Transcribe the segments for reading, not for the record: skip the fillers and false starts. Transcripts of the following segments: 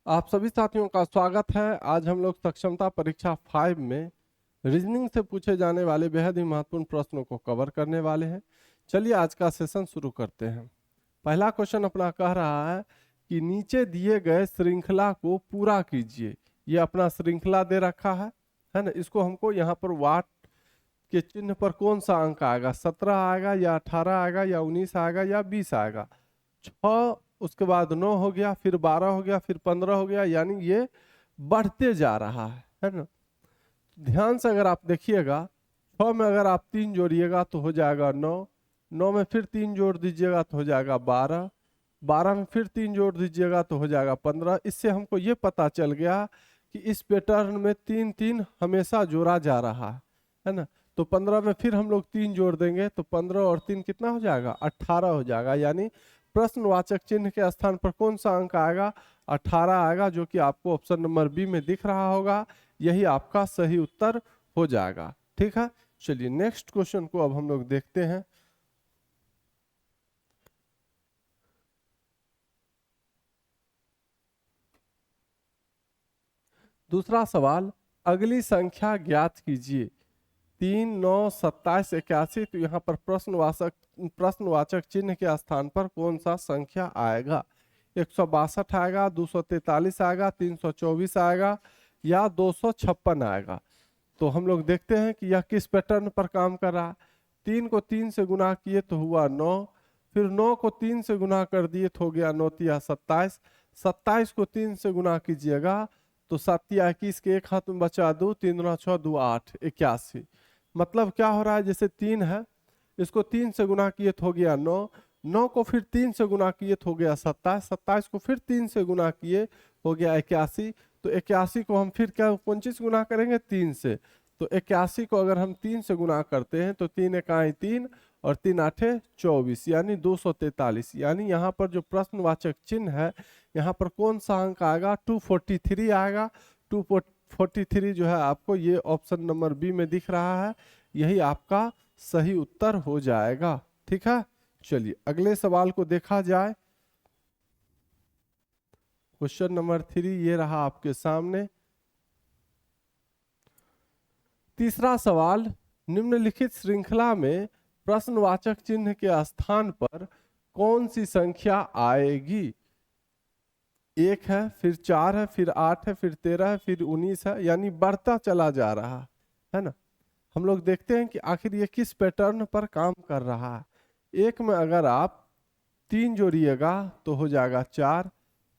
आप सभी साथियों का स्वागत है। आज हम लोग सक्षमता परीक्षा 5 में रीजनिंग से पूछे जाने वाले बेहद ही महत्वपूर्ण प्रश्नों को कवर करने वाले हैं। चलिए आज का सेशन शुरू करते हैं। पहला क्वेश्चन अपना कह रहा है कि नीचे दिए गए श्रृंखला को पूरा कीजिए। ये अपना श्रृंखला दे रखा है ना। इसको हमको यहाँ पर वाट के चिन्ह पर कौन सा अंक आएगा, 17 आएगा या 18 आएगा या 19 आएगा या 20 आएगा। 6 उसके बाद 9 हो गया, फिर 12 हो गया, फिर 15 हो गया, यानी ये बढ़ते जा रहा है ना। ध्यान से अगर आप देखिएगा, 6 में अगर आप 3 जोड़िएगा तो हो जाएगा 9, 9 में फिर 3 जोड़ दीजिएगा तो हो जाएगा 12, 12 में फिर 3 जोड़ दीजिएगा तो हो जाएगा 15। इससे हमको ये पता चल गया कि इस पैटर्न में 3 3 हमेशा जोड़ा जा रहा है ना। तो 15 में फिर हम लोग 3 जोड़ देंगे तो 15 और 3 कितना हो जाएगा, 18 हो जाएगा। यानी प्रश्नवाचक चिन्ह के स्थान पर कौन सा अंक आएगा, 18 आएगा, जो कि आपको ऑप्शन नंबर बी में दिख रहा होगा। यही आपका सही उत्तर हो जाएगा। ठीक है, चलिए नेक्स्ट क्वेश्चन को अब हम लोग देखते हैं। दूसरा सवाल, अगली संख्या ज्ञात कीजिए। 3, 9, 27, 81। तो यहाँ पर प्रश्नवाचक चिन्ह के स्थान पर कौन सा संख्या आएगा। 162 आएगा, 243 आएगा, 324 आएगा या 256 आएगा। तो हम लोग देखते हैं कि यह किस पैटर्न पर काम कर रहा है। 3 को 3 से गुना किए तो हुआ 9, फिर 9 को 3 से गुना कर दिए तो हो गया 9 तिया 27, 27 को 3 से गुना कीजिएगा तो 7 तिया 21 के एक हाथ में बचा 2, 3 दूना 6, 2 8, 81। मतलब क्या हो रहा है, जैसे 3 है, इसको 3 से गुना किए तो हो गया 9, 9 को फिर 3 से गुना किए तो हो गया 27, 27 को फिर 3 से गुना किए हो गया 81। तो 81 को हम फिर क्या कौन चीज गुना करेंगे, 3 से। तो 81 को अगर हम 3 से गुना करते हैं तो 3 एकाई 3 और 3 आठे 24, यानी 243। यानी यहाँ पर जो प्रश्नवाचक चिन्ह है, यहाँ पर कौन सा अंक आएगा, 243 आएगा। 243 जो है आपको ये ऑप्शन नंबर बी में दिख रहा है। यही आपका सही उत्तर हो जाएगा। ठीक है, चलिए अगले सवाल को देखा जाए। क्वेश्चन नंबर 3 ये रहा आपके सामने। तीसरा सवाल, निम्नलिखित श्रृंखला में प्रश्नवाचक चिन्ह के स्थान पर कौन सी संख्या आएगी। 1 है, फिर 4 है, फिर 8 है, फिर 13 है, फिर 19 है, यानी बढ़ता चला जा रहा है ना। हम लोग देखते हैं कि आखिर ये किस पैटर्न पर काम कर रहा है। 1 में अगर आप 3 जोड़िएगा तो हो जाएगा 4,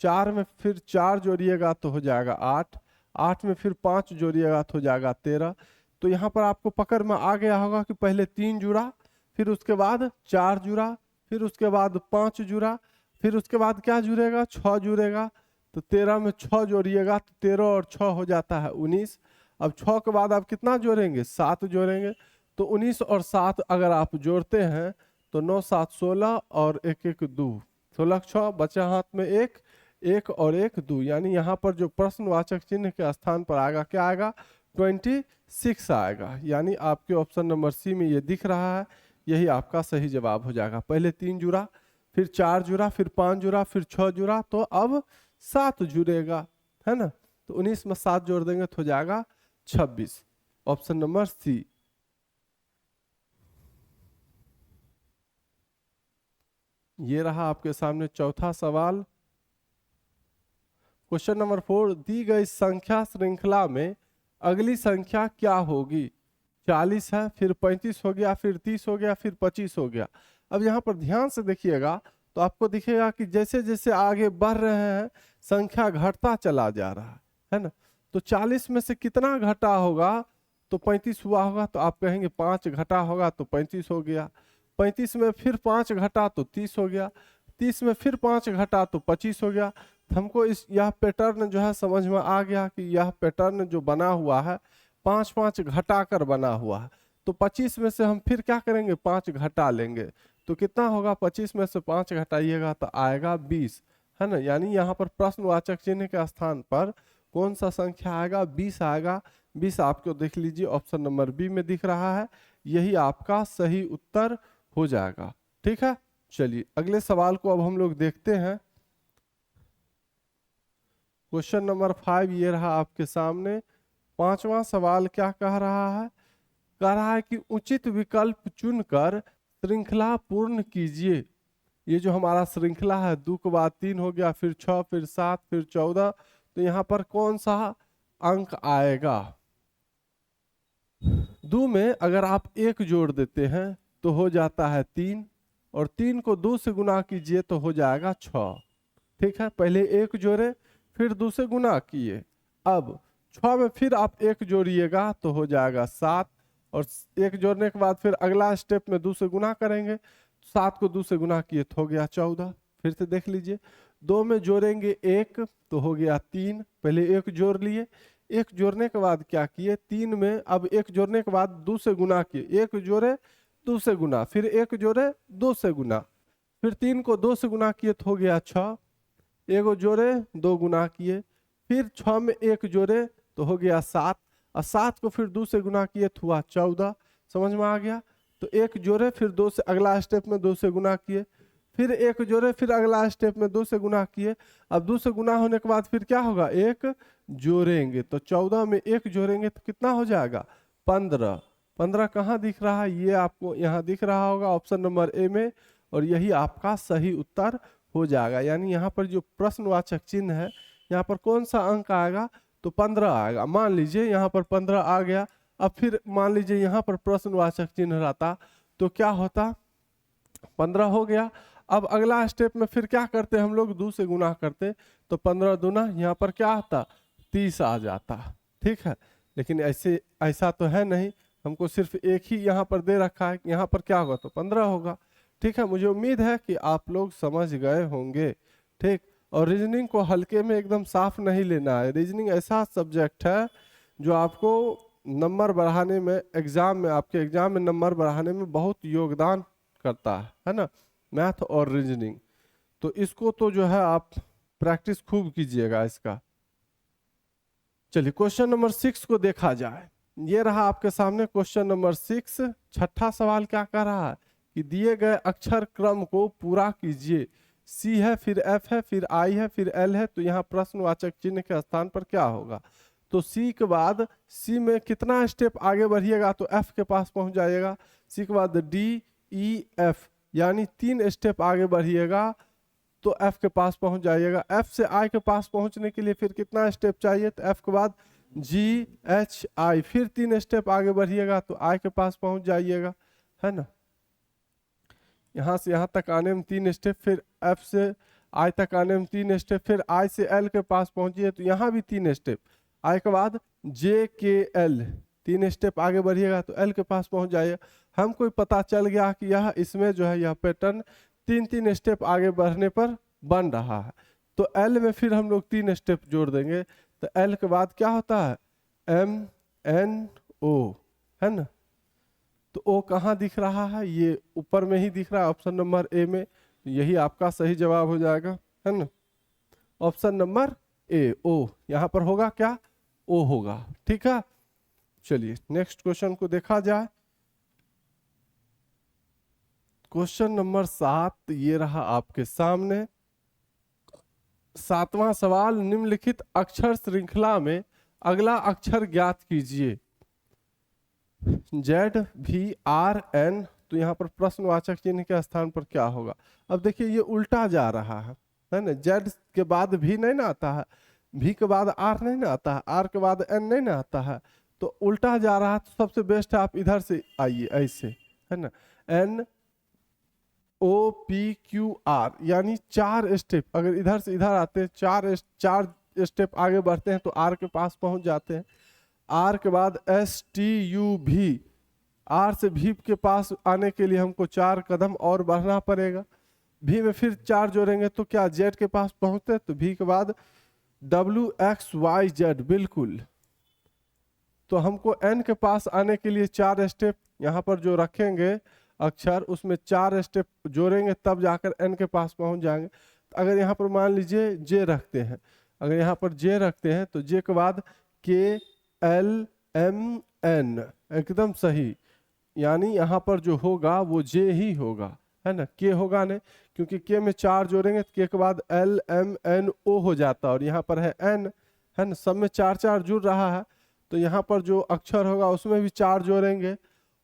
4 में फिर 4 जोड़िएगा तो हो जाएगा 8, 8 में फिर 5 जोड़िएगा तो हो जाएगा 13। तो यहाँ पर आपको पकड़ में आ गया होगा कि पहले 3 जुड़ा, फिर उसके बाद 4 जुड़ा, फिर उसके बाद 5 जुड़ा, फिर उसके बाद क्या जुड़ेगा, 6 जुड़ेगा। तो 13 में 6 जोड़िएगा तो 13 और 6 हो जाता है 19। अब 6 के बाद आप कितना जोड़ेंगे, 7 जोड़ेंगे। तो 19 और 7 अगर आप जोड़ते हैं तो 9 7 16 और 1 1 2, 16 6 बचा हाथ में 1, 1 और 1 2। यानी यहाँ पर जो प्रश्नवाचक चिन्ह के स्थान पर आएगा क्या आएगा, 26 आएगा। यानी आपके ऑप्शन नंबर सी में ये दिख रहा है। यही आपका सही जवाब हो जाएगा। पहले 3 जुड़ा, फिर 4 जुड़ा, फिर 5 जुड़ा, फिर 6 जुड़ा, तो अब 7 जुड़ेगा, है ना। तो 19 में 7 जोड़ देंगे तो हो जाएगा 26, ऑप्शन नंबर सी। ये रहा आपके सामने चौथा सवाल। क्वेश्चन नंबर 4, दी गई संख्या श्रृंखला में अगली संख्या क्या होगी। 40 है, फिर 35 हो गया, फिर 30 हो गया, फिर 25 हो गया। अब यहाँ पर ध्यान से देखिएगा तो आपको दिखेगा कि जैसे जैसे आगे बढ़ रहे हैं संख्या घटता चला जा रहा है ना। तो 40 में से कितना घटा होगा, तो 35 हुआ होगा। तो आप कहेंगे 5 घटा होगा तो 35 हो गया। 35 में फिर 5 घटा तो 30 हो गया। 30 में फिर 5 घटा तो 25 हो गया। हमको यह पैटर्न जो है समझ में आ गया कि यह पैटर्न जो बना हुआ है 5 5 घटा कर बना हुआ है। तो 25 में से हम फिर क्या करेंगे, 5 घटा लेंगे। तो कितना होगा, 25 में से 5 घटाइएगा तो आएगा 20, है ना। यानी यहाँ पर प्रश्नवाचक चिन्ह के स्थान पर कौन सा संख्या आएगा, 20 आएगा। 20 आपको देख लीजिए ऑप्शन नंबर बी में दिख रहा है। यही आपका सही उत्तर हो जाएगा। ठीक है, चलिए अगले सवाल को अब हम लोग देखते हैं। क्वेश्चन नंबर 5 ये रहा आपके सामने। पांचवा सवाल क्या कह रहा है? कह रहा है कि उचित विकल्प चुनकर श्रृंखला पूर्ण कीजिए। ये जो हमारा श्रृंखला है, 2 के बाद 3 हो गया, फिर 6, फिर 7, फिर 14, तो यहाँ पर कौन सा अंक आएगा? 2 में अगर आप 1 जोड़ देते हैं तो हो जाता है 3, और 3 को 2 से गुना कीजिए तो हो जाएगा 6। ठीक है, पहले 1 जोड़े, फिर 2 से गुना किए। अब 6 में फिर आप 1 जोड़िएगा तो हो जाएगा 7, और 1 जोड़ने के बाद फिर अगला स्टेप में 2 से गुना करेंगे, 7 को 2 से गुना किए तो हो गया 14। फिर से देख लीजिए, 2 में जोड़ेंगे 1 तो हो गया 3, पहले 1 जोड़ लिए, 1 जोड़ने के बाद क्या किए, 3 में अब 1 जोड़ने के बाद 2 से गुना किए, 1 जोड़े 2 से गुना, फिर 1 जोड़े 2 से गुना, फिर 3 को 2 से गुना किए तो हो गया 6, 1 जोड़े 2 गुना किए, फिर 6 में 1 जोड़े तो हो गया 7, और 7 को फिर 2 से गुना किए तो हुआ 14। समझ में आ गया? तो 1 जोड़े, फिर 2 से अगला स्टेप में 2 से गुना किए, फिर 1 जोड़े, फिर अगला स्टेप में 2 से गुना किए। अब 2 से गुना होने के बाद फिर क्या होगा, 1 जोड़ेंगे, तो 14 में 1 जोड़ेंगे तो कितना हो जाएगा, 15। 15 कहाँ दिख रहा है? ये आपको यहाँ दिख रहा होगा ऑप्शन नंबर ए में, और यही आपका सही उत्तर हो जाएगा। यानी यहाँ पर जो प्रश्नवाचक चिन्ह है, यहाँ पर कौन सा अंक आएगा, तो 15 आएगा। मान लीजिए यहाँ पर 15 आ गया, अब फिर मान लीजिए यहाँ पर प्रश्नवाचक चिन्ह रहता तो क्या होता, 15 हो गया। अब अगला स्टेप में फिर क्या करते हम लोग, 2 से गुना करते, तो 15 दूना यहाँ पर क्या आता, 30 आ जाता। ठीक है, लेकिन ऐसा तो है नहीं, हमको सिर्फ एक ही यहाँ पर दे रखा है, यहाँ पर क्या होगा, तो 15 होगा। ठीक है, मुझे उम्मीद है कि आप लोग समझ गए होंगे। ठीक, और रीजनिंग को हल्के में एकदम साफ नहीं लेना है। रीजनिंग ऐसा सब्जेक्ट है जो आपको नंबर बढ़ाने में, एग्जाम में, आपके एग्जाम में नंबर बढ़ाने में बहुत योगदान करता है ना, मैथ और रीजनिंग। तो इसको तो जो है आप प्रैक्टिस खूब कीजिएगा इसका। चलिए क्वेश्चन नंबर 6 को देखा जाए। ये रहा आपके सामने क्वेश्चन नंबर 6। छठा सवाल क्या कह रहा है कि दिए गए अक्षर क्रम को पूरा कीजिए। सी है, फिर एफ है, फिर आई है, फिर एल है, तो यहाँ प्रश्नवाचक चिन्ह के स्थान पर क्या होगा? तो सी के बाद, सी में कितना स्टेप आगे बढ़िएगा तो एफ के पास पहुंच जाइएगा। सी के बाद डी ई एफ, यानी 3 स्टेप आगे बढ़िएगा तो एफ के पास पहुंच जाइएगा। एफ से आई के पास पहुंचने के लिए फिर कितना स्टेप चाहिए, तो एफ के बाद जी एच आई, फिर 3 स्टेप आगे बढ़िएगा तो आई के पास पहुंच जाइएगा, है ना। यहाँ से यहाँ तक आने में 3 स्टेप, फिर एफ से आई तक आने में 3 स्टेप, फिर आई से एल के पास पहुंचिए तो यहाँ भी 3 स्टेप। आई के बाद जे के एल, 3 स्टेप आगे बढ़िएगा तो एल के पास पहुंच जाइए। हमको पता चल गया कि यह इसमें जो है यह पैटर्न 3-3 स्टेप आगे बढ़ने पर बन रहा है। तो एल में फिर हम लोग 3 स्टेप जोड़ देंगे, तो एल के बाद क्या होता है, एम एन ओ, है ना। तो ओ कहाँ दिख रहा है, ये ऊपर में ही दिख रहा है ऑप्शन नंबर ए में, यही आपका सही जवाब हो जाएगा, है ना। ऑप्शन नंबर ए, ओ, यहाँ पर होगा क्या, ओ होगा। ठीक है, चलिए नेक्स्ट क्वेश्चन को देखा जाए। क्वेश्चन नंबर 7 ये रहा आपके सामने। 7वां सवाल, निम्नलिखित अक्षर श्रृंखला में अगला अक्षर ज्ञात कीजिए। जेड भी आर एन, तो यहाँ पर प्रश्नवाचक चिन्ह के स्थान पर क्या होगा? अब देखिए ये उल्टा जा रहा है ना। जेड के बाद भी नहीं ना आता है, भी के बाद आर नहीं ना आता है, आर के बाद एन नहीं ना आता है, तो उल्टा जा रहा है। तो सबसे बेस्ट है आप इधर से आइए, ऐसे, है ना। N O P Q R, यानी 4 स्टेप, अगर इधर से इधर आते हैं, 4 स्टेप आगे बढ़ते हैं तो आर के पास पहुंच जाते हैं। आर के बाद एस टी यू भी, आर से भी के पास आने के लिए हमको 4 कदम और बढ़ना पड़ेगा। भी में फिर 4 जोड़ेंगे तो क्या जेड के पास पहुंचते हैं, तो भी के बाद डब्ल्यू एक्स वाई जेड, बिल्कुल। तो हमको एन के पास आने के लिए 4 स्टेप यहाँ पर जो रखेंगे अक्षर, उसमें 4 स्टेप जोड़ेंगे तब जाकर एन के पास पहुंच जाएंगे। अगर यहाँ पर मान लीजिए जे रखते हैं, अगर यहाँ पर जे रखते हैं तो जे के बाद के एल एम एन, एकदम सही, यानी यहाँ पर जो होगा वो जे ही होगा, है ना, के होगा नहीं, क्योंकि के में 4 जोड़ेंगे तो के के बाद एल एम एन ओ हो जाता है, और यहाँ पर है एन, है ना, सब में 4 4 जुड़ रहा है, तो यहाँ पर जो अक्षर होगा उसमें भी 4 जोड़ेंगे,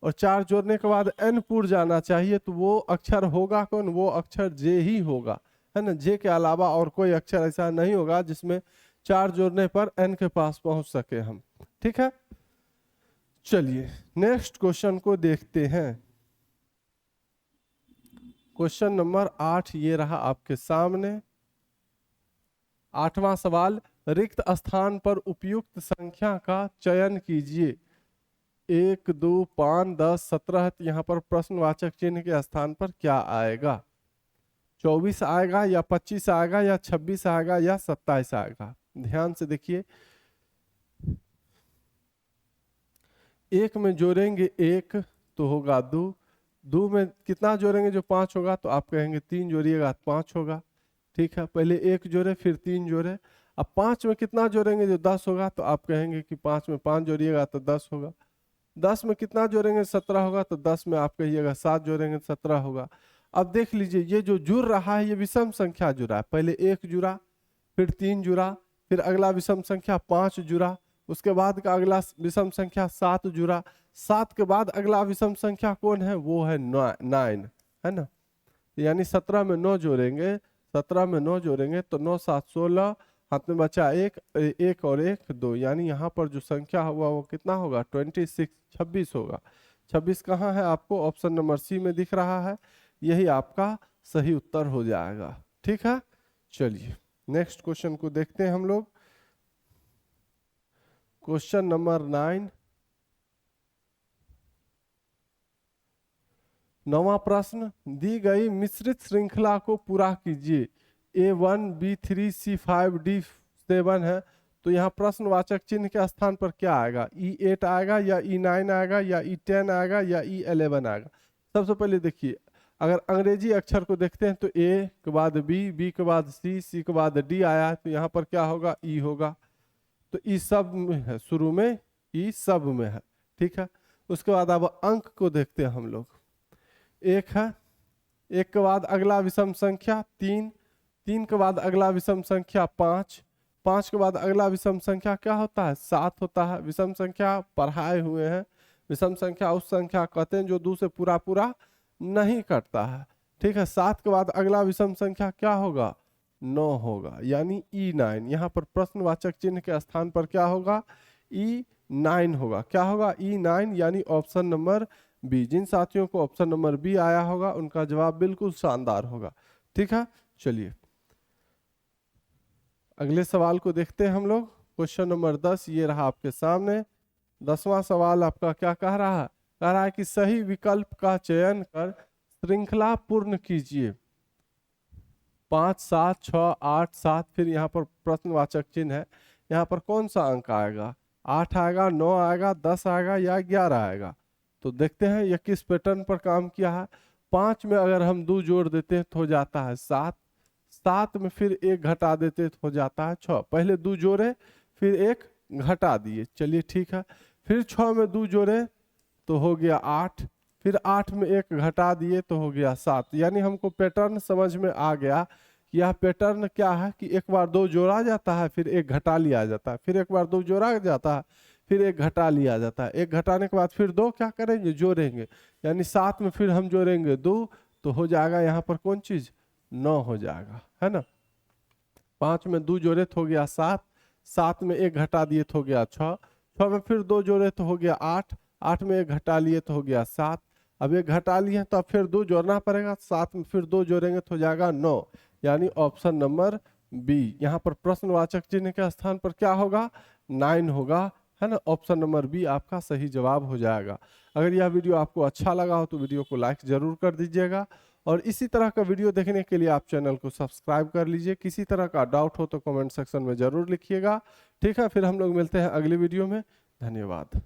और 4 जोड़ने के बाद एन पुर जाना चाहिए, तो वो अक्षर होगा कौन, वो अक्षर जे ही होगा, है ना, जे के अलावा और कोई अक्षर ऐसा नहीं होगा जिसमें 4 जोड़ने पर एन के पास पहुंच सके हम। ठीक है, चलिए नेक्स्ट क्वेश्चन को देखते हैं। क्वेश्चन नंबर 8 ये रहा आपके सामने। 8वां सवाल, रिक्त स्थान पर उपयुक्त संख्या का चयन कीजिए। 1 2 5 10 17, यहाँ पर प्रश्नवाचक चिन्ह के स्थान पर क्या आएगा? 24 आएगा या 25 आएगा या 26 आएगा या 27 आएगा? ध्यान से देखिए, 1 में जोड़ेंगे 1 तो होगा 2, 2 में कितना जोड़ेंगे जो 5 होगा, तो आप कहेंगे 3 जोड़िएगा तो 5 होगा। ठीक है, पहले 1 जोड़े फिर 3 जोड़े। अब 5 में कितना जोड़ेंगे जो 10 होगा, तो आप कहेंगे कि 5 में 5 जोड़िएगा तो 10 होगा। 10 में कितना जोड़ेंगे 17 होगा, तो 10 में आप कहिएगा 7 जोड़ेंगे 17 होगा। अब देख लीजिए, ये जो जुड़ रहा है ये विषम संख्या जुड़ा है, पहले 1 जुड़ा, फिर 3 जुड़ा, फिर अगला विषम संख्या 5 जुड़ा, उसके बाद का अगला विषम संख्या 7 जुड़ा, 7 के बाद अगला विषम संख्या कौन है, वो है 9, है ना, यानी 17 में 9 जोड़ेंगे, 17 में 9 जोड़ेंगे तो 9 7 16, हाथ में बचा 1, 1 और 1 2, यानी यहाँ पर जो संख्या हुआ वो कितना होगा, 26 26 होगा। 26 कहाँ है आपको, ऑप्शन नंबर सी में दिख रहा है, यही आपका सही उत्तर हो जाएगा। ठीक है, चलिए नेक्स्ट क्वेश्चन को देखते हैं हम लोग। क्वेश्चन नंबर 9, 9वां प्रश्न, दी गई मिश्रित श्रृंखला को पूरा कीजिए। A1 B3 C5 D7 है, तो यहाँ प्रश्नवाचक चिन्ह के स्थान पर क्या आएगा, E8 आएगा या E9 आएगा या E10 आएगा या E11 आएगा? सबसे पहले देखिए, अगर अंग्रेजी अक्षर को देखते हैं तो A के बाद B, B के बाद C, C के बाद D आया है, तो यहाँ पर क्या होगा, E होगा, तो E सब में है, शुरू में E सब में है। ठीक है, उसके बाद अब अंक को देखते हैं हम लोग। 1 है, 1 के बाद अगला विषम संख्या 3, 3 के बाद अगला विषम संख्या 5, 5 के बाद अगला विषम संख्या क्या होता है, 7 होता है। विषम संख्या पढ़ाए हुए हैं, विषम संख्या उस संख्या कहते हैं जो 2 से पूरा पूरा नहीं कटता है। ठीक है, 7 के बाद अगला विषम संख्या क्या होगा, 9 होगा, यानी E9। यहाँ पर प्रश्नवाचक चिन्ह के स्थान पर क्या होगा, E9 होगा। क्या होगा, E9, यानी ऑप्शन नंबर बी। जिन साथियों को ऑप्शन नंबर बी आया होगा उनका जवाब बिल्कुल शानदार होगा। ठीक है, चलिए अगले सवाल को देखते हैं हम लोग। क्वेश्चन नंबर 10 ये रहा आपके सामने। 10वां सवाल आपका क्या कह रहा है, कह रहा है कि सही विकल्प का चयन कर श्रृंखला पूर्ण कीजिए। 5 7 6 8 7, फिर यहाँ पर प्रश्नवाचक चिन्ह है, यहाँ पर कौन सा अंक आएगा, 8 आएगा, 9 आएगा, 10 आएगा या 11 आएगा? तो देखते हैं ये किस पैटर्न पर काम किया है। 5 में अगर हम 2 जोड़ देते हैं तो हो जाता है 7, 7 में फिर 1 घटा देते तो हो जाता है 6। पहले 2 जोड़े फिर 1 घटा दिए, चलिए ठीक है। फिर 6 में 2 जोड़े तो हो गया 8, फिर 8 में 1 घटा दिए तो हो गया 7। यानी हमको पैटर्न समझ में आ गया कि यह पैटर्न क्या है कि एक बार 2 जोड़ा जाता है, फिर 1 घटा लिया जाता है, फिर एक बार 2 जोड़ा जाता है, फिर 1 घटा लिया जाता है। 1 घटाने के बाद फिर 2 क्या करेंगे, जोड़ेंगे, यानी 7 में फिर हम जोड़ेंगे 2 तो हो जाएगा यहाँ पर कौन चीज, 9 हो जाएगा, है ना। 5 में 2 जोड़े तो हो गया 7, 7 में 1 घटा दिए तो हो गया 6, 6 में फिर 2 जोड़े तो हो गया 8, 8 में 1 घटा लिए तो हो गया 7। अब 1 घटा लिए तो अब फिर 2 जोड़ना पड़ेगा, 7 में फिर 2 जोड़ेंगे तो हो जाएगा 9, यानी ऑप्शन नंबर बी। यहाँ पर प्रश्नवाचक चिन्ह के स्थान पर क्या होगा, 9 होगा, है ना। ऑप्शन नंबर बी आपका सही जवाब हो जाएगा। अगर यह वीडियो आपको अच्छा लगा हो तो वीडियो को लाइक जरूर कर दीजिएगा, और इसी तरह का वीडियो देखने के लिए आप चैनल को सब्सक्राइब कर लीजिए। किसी तरह का डाउट हो तो कमेंट सेक्शन में जरूर लिखिएगा। ठीक है, फिर हम लोग मिलते हैं अगली वीडियो में। धन्यवाद।